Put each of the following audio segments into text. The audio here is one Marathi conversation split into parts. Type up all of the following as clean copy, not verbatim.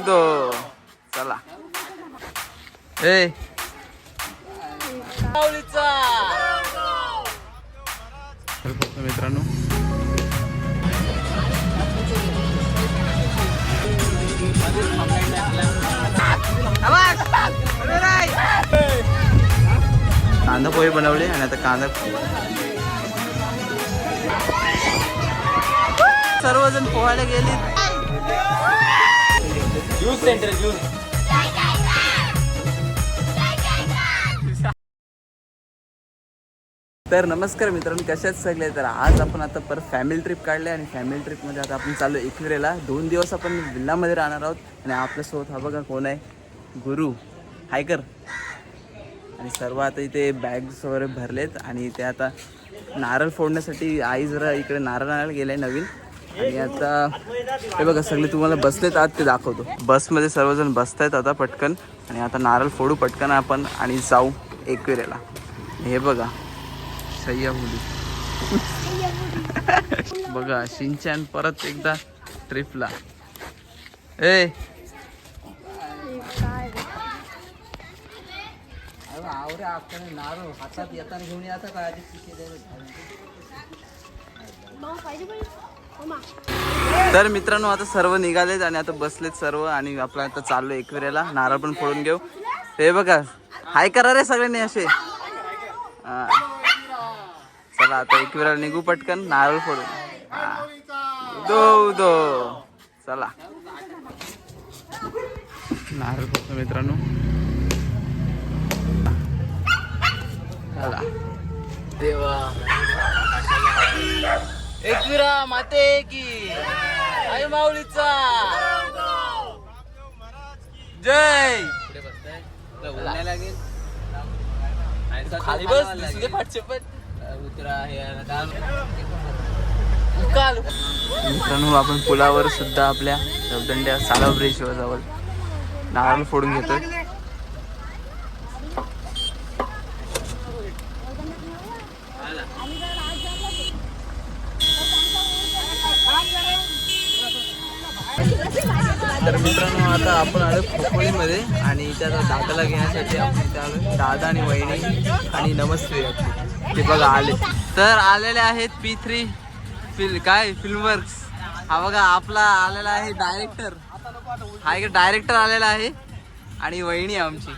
दो चला ए मित्रांनो कांदा पोहे बनवले आणि आता कांदा सर्वजण पोहायला गेले. Juice centre juice. तर नमस्कार मित्रांनो, कशात सगळे. तर आज आपण आता परत फॅमिली ट्रिप काढले आणि फॅमिली ट्रिपमध्ये आता आपण चाललो एकविरेला. 2 दिवस आपण विल्लामध्ये राहणार आहोत आणि आपल्यासोबत हा बघा कोण आहे, गुरु हायकर. आणि सर्व आता इथे बॅग्स वगैरे भरलेत आणि ते आता नारळ फोडण्यासाठी आई जरा इकडे नारळ आणायला गेलाय नवीन. आणि आता हे बघा सगळे तुम्हाला बसलेत आत ते दाखवतो. बसमध्ये सर्वजण बसतायत आता पटकन आणि आता नारळ फोडू पटकन आपण आणि जाऊ एकविरेला. हे बघा सह्या मुली बघा शिंचान परत एकदा ट्रिपला. ए नारळ हातात येताना घेऊन येतात का आधी. तर मित्रांनो आता सर्व निघालेत आणि आता बसलेत सर्व आणि आपलं आता चाललो एकविरेला. नारळ पण फोडून घेऊ. हे बघा हाय करा रे सगळ्यांनी असे. चला आता एकविरेला निघू पटकन नारळ फोडून. दो चला नारळ फोडतो मित्रांनो. चला देवा एकविरा माते की आई माऊलीचा जय. खाली बस दिसू पाठचे पण उतरा. मित्रांनो आपण पुलावर सुद्धा आपल्या दवदंड्या साला ब्रिजवर जवळ नारळ फोडून घेतोय. तर मित्रांनो आता आपण आलो खोपोळीमध्ये आणि त्या दादाला घेण्यासाठी आपण इथे आलो. दादा आणि वहिनी आणि नमस्ते ते बघा आले. तर आलेले आहेत P3 फिल्मवर्क्स. हा बघा आपला आलेला आहे डायरेक्टर. हा एक डायरेक्टर आलेला आहे आणि वहिनी आमची.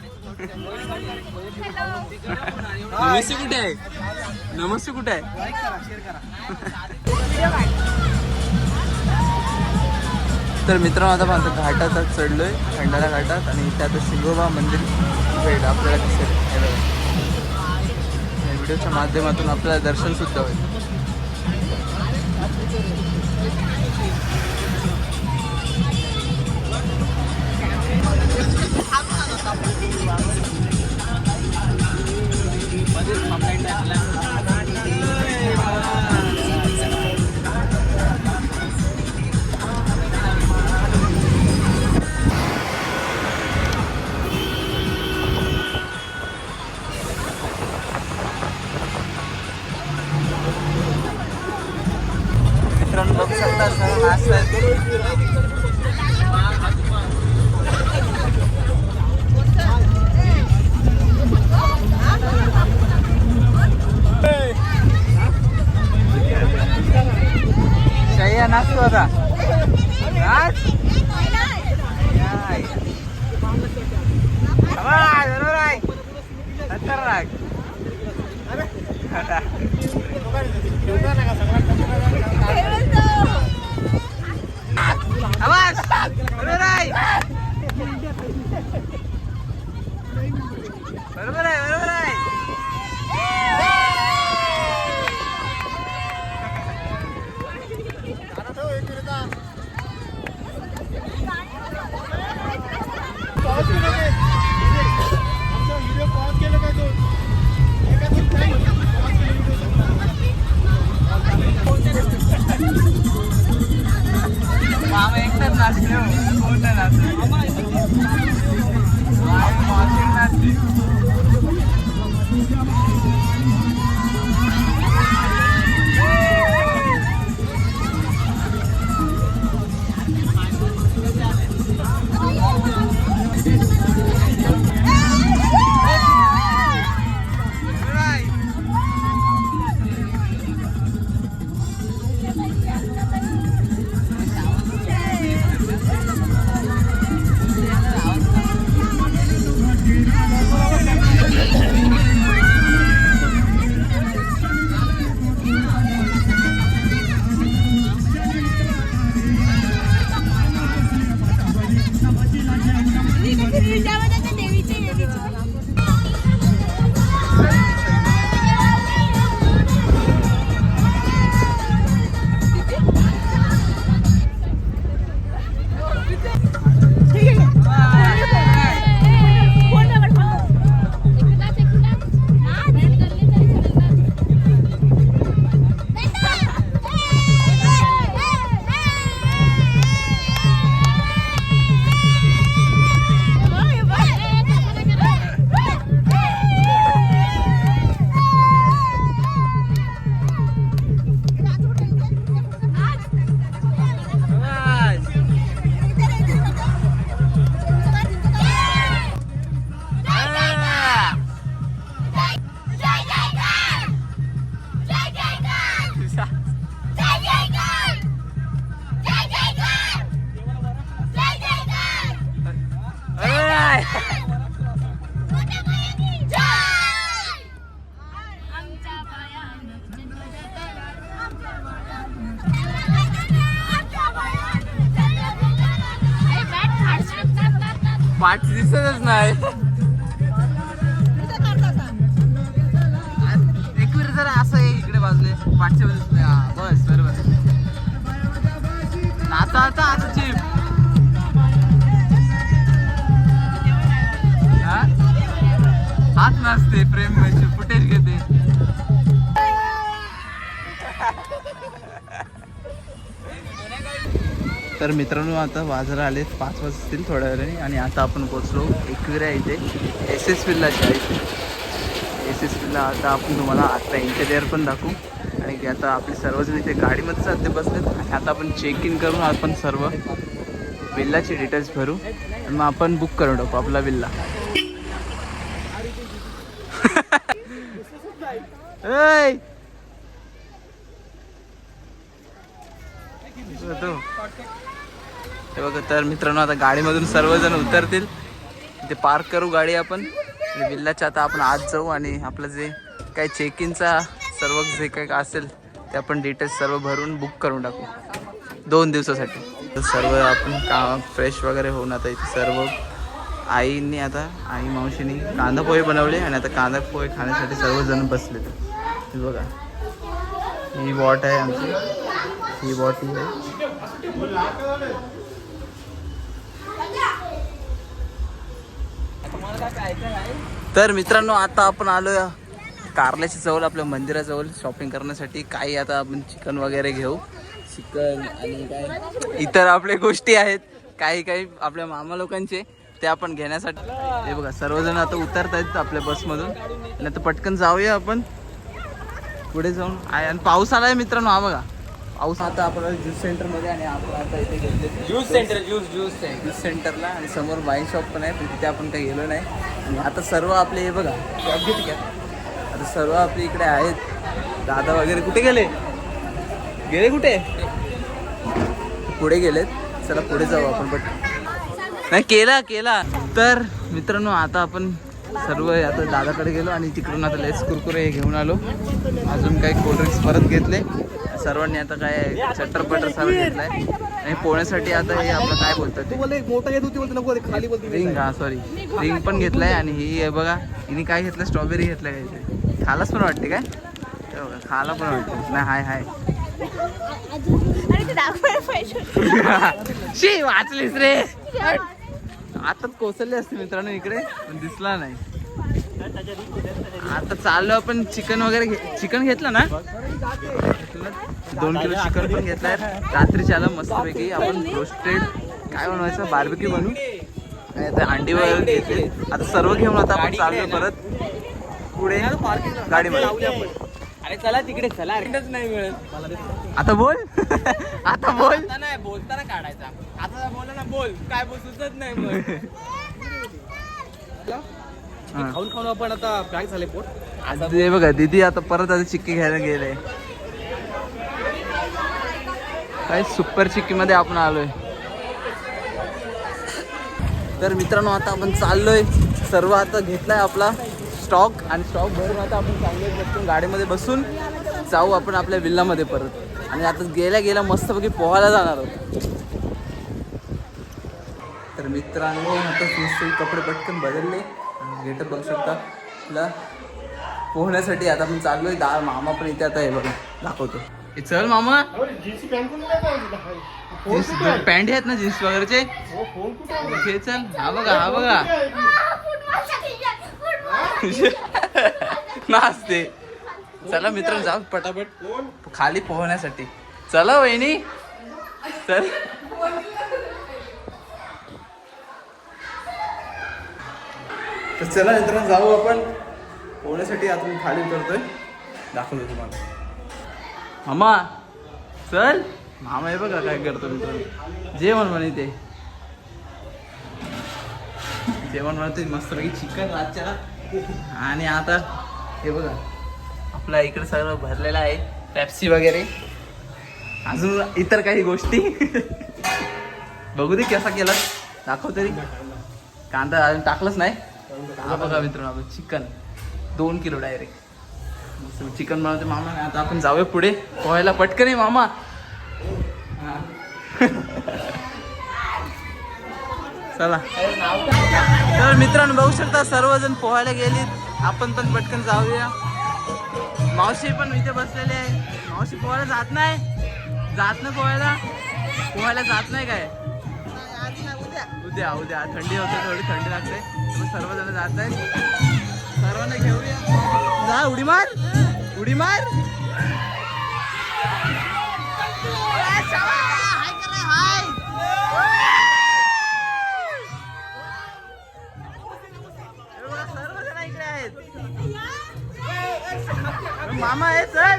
नमस्ते कुठे आहे, नमस्ते कुठे आहे. तर मित्रांनो आता आपण घाटात चढलोय, खंडाळा घाटात. आणि इथे आता शिगोबा मंदिर भेट आपल्याला दिसेल. व्हिडिओच्या माध्यमातून आपल्याला दर्शन सुद्धा होईल. काय पाठ दिसतच नाही. एक वेळ जरा असं आहे इकडे बाजूले पाठच्या बाजूला. हा बस बरोबर. आता आता आता चिप हात नसते प्रेम म्हणजे फुटेज घेते. तर मित्रांनो आता बाजारात आले 5 वाजतील थोड्या वेळाने आणि आता आपण पोचलो एकविरा इथे SS विल्लाच्या इथे. SS विल्ला आता आपण तुम्हाला आता इंटेरियर पण दाखवू आणि आता आपले सर्वजण इथे गाडीमध्ये सध्या बसलेत आणि आता आपण चेक इन करून आपण सर्व विल्लाचे डिटेल्स भरू आणि मग आपण बुक करून टाकू आपला विल्ला. हे बघा. तर मित्रांनो आता गाडीमधून सर्वजण उतरतील, इथे पार्क करू गाडी आपण आणि विल्लाच्या आता आपण आत जाऊ आणि आपलं जे काही चेक इनचा सर्व जे काही असेल ते आपण डिटेल्स सर्व भरून बुक करून टाकू 2 दिवसासाठी. तर सर्व आपण काम फ्रेश वगैरे होऊन आता इथे सर्व आईने आता आई मावशीने कांदा पोहे बनवले आणि आता कांदा पोहे खाण्यासाठी सर्वजण बसले. हे बघा ही वॉट आहे आमची, ही वॉट ही आहे. तर मित्रांनो आता आपण आलोय कारल्याच्या जवळ आपल्या मंदिराजवळ शॉपिंग करण्यासाठी. काही आता आपण चिकन वगैरे घेऊ, चिकन आणि काय इतर आपल्या गोष्टी आहेत काही काही आपल्या मामा लोकांचे ते आपण घेण्यासाठी. हे बघा सर्वजण आता उतरत आहेत आपल्या बसमधून आणि आता पटकन जाऊया आपण पुढे जाऊन. आहे आणि पाऊस आलाय मित्रांनो. हा बघा पाऊस. आता आपल्याला ज्यूस सेंटरमध्ये आणि आपण आता इथे घेतले ज्यूस सेंटरला आणि समोर वाईन शॉप पण आहे पण तिथे आपण काही गेलो नाही. आणि आता सर्व आपले हे बघा ठीक आहे. आता सर्व आपले इकडे आहेत. दादा वगैरे कुठे गेले कुठे पुढे गेलेत. चला पुढे जाऊ आपण. बट नाही केला. तर मित्रांनो आता आपण सर्व आता दादाकडे गेलो आणि तिकडून आता लेस कुरकुरे हे घेऊन आलो. अजून काही कोल्ड्रिंक्स परत घेतले सर्वांनी. आता काय चट्टरपटर सर्व घेतलाय आणि पोहण्यासाठी आता हे आपलं काय बोलतात रिंग. हा सॉरी रिंग पण घेतलाय. आणि ही बघा हिने काय घेतलं स्ट्रॉबेरी घेतलाय काहीतरी. खालाच पण वाटते काय बघा खायला पण वाटते नाही. हाय शी वाचलीस रे. आताच कोसळले असते मित्रांनो इकडे पण दिसला नाही. आता चाललो आपण चिकन वगैरे चिकन घेतलं ना 2 किलो चिकन पण घेतलंय. रात्रीच्या आला मस्तपैकी आपण रोस्टेड काय बनवायचं बार्बेक्यू बनवू आणि आता अंडी वगैरे घेतले. आता सर्व घेऊन आता आपण चाललो परत पुढे गाडीमध्ये. अरे चला तिकडे चला नाही मिळत. आता बोल आता बोल नाही बोलताना काढायचा. आता बोला ना बोल काय सुचत नाही मग. खाऊन आपण आता पॅक झाले पोट. आता ते बघा दीदी आता परत आता चिक्की घ्यायला गेले. काय सुपर चिक्की मध्ये आपण आलोय. तर मित्रांनो आता आपण चाललोय सर्व आता घेतलाय आपला स्टॉक आणि स्टॉक भरून आता आपण चांगले बसून गाडीमध्ये बसून जाऊ आपण आपल्या विल्लामध्ये परत. आणि आता गेल्या मस्तपैकी पोहायला जाणार आहोत. तर मित्रांनो आता मस्त कपडे पटकन बदलले गेटअप बघू शकता आपला पोहण्यासाठी. आता आपण चाललोय. मामा पण इथे आता हे बघा दाखवतो. चल मामा पॅन्ट आहेत ना जीन्स वगैरेचे हे चल. हा बघा नाचते. चला मित्रांनो जाऊ पटापट खाली पोहण्यासाठी. चला वहिनी चल. तर चला मित्रांनो जाऊ आपण पोहण्यासाठी. आता मी खाली उतरतोय दाखवतो तुम्हाला. मामा चल. मामा हे बघा काय करतो मित्रांनो. जेवण म्हणे ते जेवण म्हणतोय मस्तपैकी चिकन रातच्या. आणि आता हे बघा आपला इकडे सगळं भरलेलं आहे पेप्सी वगैरे अजून इतर काही गोष्टी. बघू दे कसा केला दाखव तरी कांदा अजून टाकलंच नाही. हा बघा मित्रांनो आपण चिकन 2 किलो डायरेक्ट चिकन बनवते मामा. आता आपण जाऊया पुढे पोहायला. पटकन आहे मामा. हा. चला तर मित्रांनो बघू शकता सर्वजण पोहायला गेलीत. आपण पण पटकन जाऊया. मावशी पण इथे बसलेली आहे. मावशी पोहायला जात नाही. जात ना पोहायला जात नाही काय. उद्या उद्या थंडी होते थोडी थंडी लागते. सर्वजण जात आहेत. सर्वांना घेऊया. जा उडी मार उडी मार. सर्वजण इकडे आहेत. मामा आहे चल.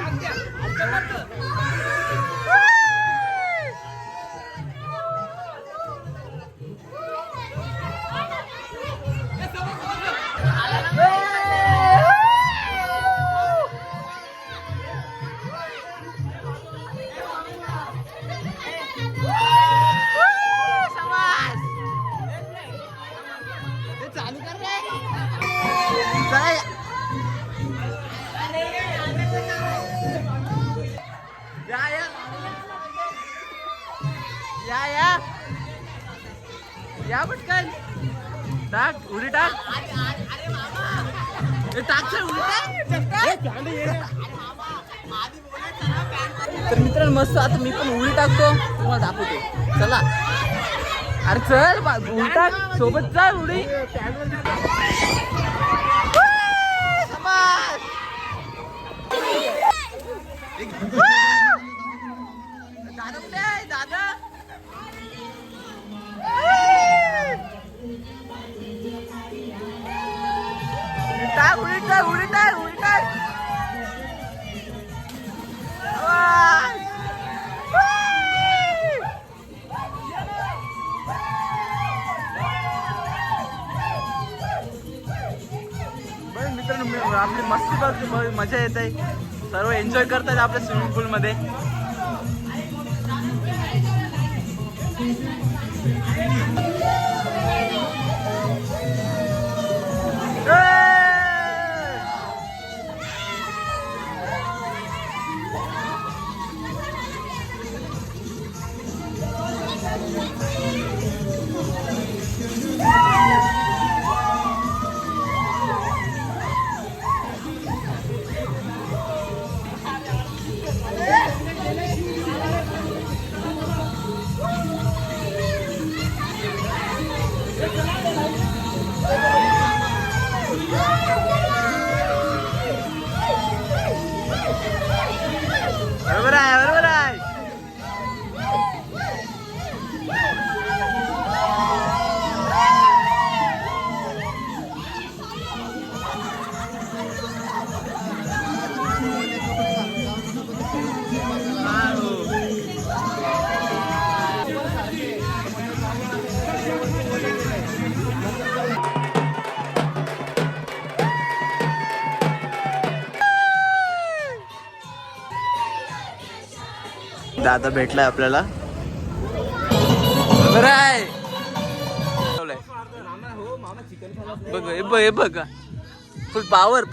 या पटकन टाक उडी टाक. टाक उडी टाक. तर मित्रांनो मस्त आता मी पण उडी टाकतो तुम्हाला दाखवतो. चला अरे चल उडी टाक सोबत चल उडी. दादा कुठे आहे दादा. टाक उडी टाक उडी टाक उडी टाक. बरं मित्रांनो आपली मस्ती बघ मजा येत आहे. सर्व एन्जॉय करतात आपल्या स्विमिंग पूल मध्ये. बरोबर आहे बरोबर आहे. दादा भेटलाय आपल्याला. बरं आहे बघ हे बघ फुल पावर